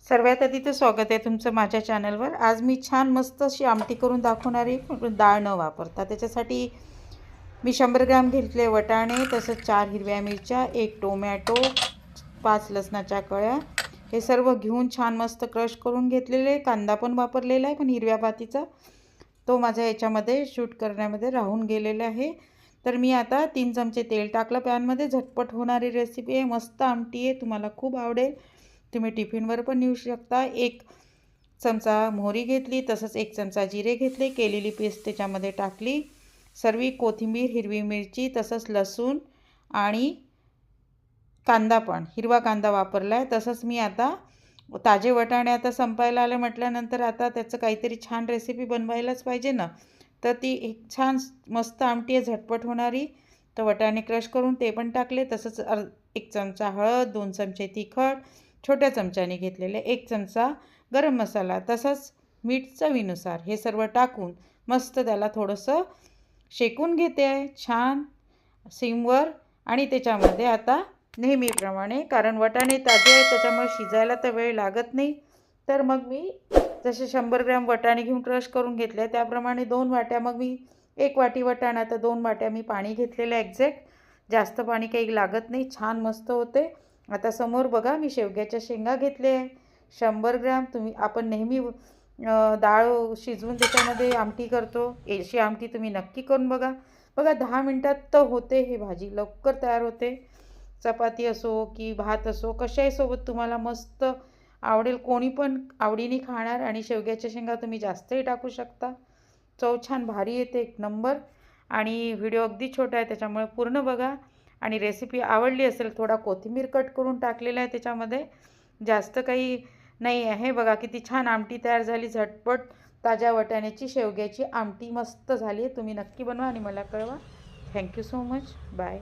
सर्वात आधी तर स्वागत आहे तुमचं माझ्या चॅनलवर। आज मी छान मस्त अशी आमटी करून दाखवणार आहे, पण डाळ न वापरता। त्याच्यासाठी मी 100 ग्रॅम घेतले वटाणे, तसंच 4 हिरव्या मिरच्या, 1 टोमॅटो, 5 लसणाच्या कळ्या, हे सर्व घेऊन छान मस्त क्रश करून घेतलेले। कांदा पण वापरलेला आहे, पण हिरव्या पातीचा तो माझ्या याच्यामध्ये शूट करण्यामध्ये राहून गेलेला आहे। तर मी आता 3 चमचे तेल टाकलं पॅनमध्ये। झटपट होणारी रेसिपी आहे, मस्त आमटी आहे, तुम्हाला खूप आवडेल। तुम्ही टिफिनवर पण नेऊ शकता। 1 चमचा मोहरी घेतली, तसंच 1 चमचा जिरे घेतले, केलेली पेस्ट त्याच्यामध्ये टाकली, सर्व कोथिंबीर, हिरवी मिरची, तसंच लसूण आणि कांदा पण हिरवा कांदा वापरला आहे। तसंच मी आता ताजे वटाणे आता संपायला आले म्हटल्यानंतर आता त्याचं काहीतरी छान रेसिपी बनवायलाच पाहिजे ना। तर ती एक छान मस्त आमटी आहे, झटपट होणारी। तर वटाणे क्रश करून ते पण टाकले, तसंच 1 चमचा हळद, 2 चमचे तिखट, छोट्या चमच्याने घेतलेले 1 चमचा गरम मसाला, तसंच मीठ चवीनुसार, हे सर्व टाकून मस्त त्याला थोडंसं शेकून घेते आहे छान सिमवर। आणि त्याच्यामध्ये आता नेहमीप्रमाणे, कारण वटाणे ताजे आहेत त्याच्यामुळे शिजायला तर वेळ लागत नाही, तर मग मी जसे 100 ग्रॅम वटाणे घेऊन क्रश करून घेतले त्याप्रमाणे 2 वाट्या, मग मी 1 वाटी वटाणा तर 2 वाट्या मी पाणी घेतलेलं एक्झॅक्ट। जास्त पाणी काही लागत नाही, छान मस्त होते। आता समोर बघा मी शेवग्याच्या शेंगा घेतले आहे 100 ग्रॅम। आपण नेहमी डाळ शिजवून त्याच्यामध्ये आमटी करतो, अशी आमटी तुम्ही नक्की करून बघा। बघा 10 मिनटात तर होते, हे भाजी लवकर तयार होते। चपाती असो की भात असो, कशाही सोबत तुम्हाला मस्त आवडेल, कोणी पण आवडीने खाणार। आणि शेवग्याच्या शेंगा तुम्ही जास्तही टाकू शकता, चव छान भारी येते, एक नंबर। आणि व्हिडिओ अगदी छोटा आहे त्याच्यामुळे पूर्ण बघा। आणि रेसिपी आवडली असेल, थोडा कोथिंबीर कट करून टाकलेला आहे त्याच्यामध्ये, जास्त काही नाही आहे। बघा किती छान आमटी तयार झाली, झटपट ताज्या वटाण्याची शेवग्याची आमटी मस्त झाली आहे। तुम्ही नक्की बनवा आणि मला कळवा। Thank you so much, bye.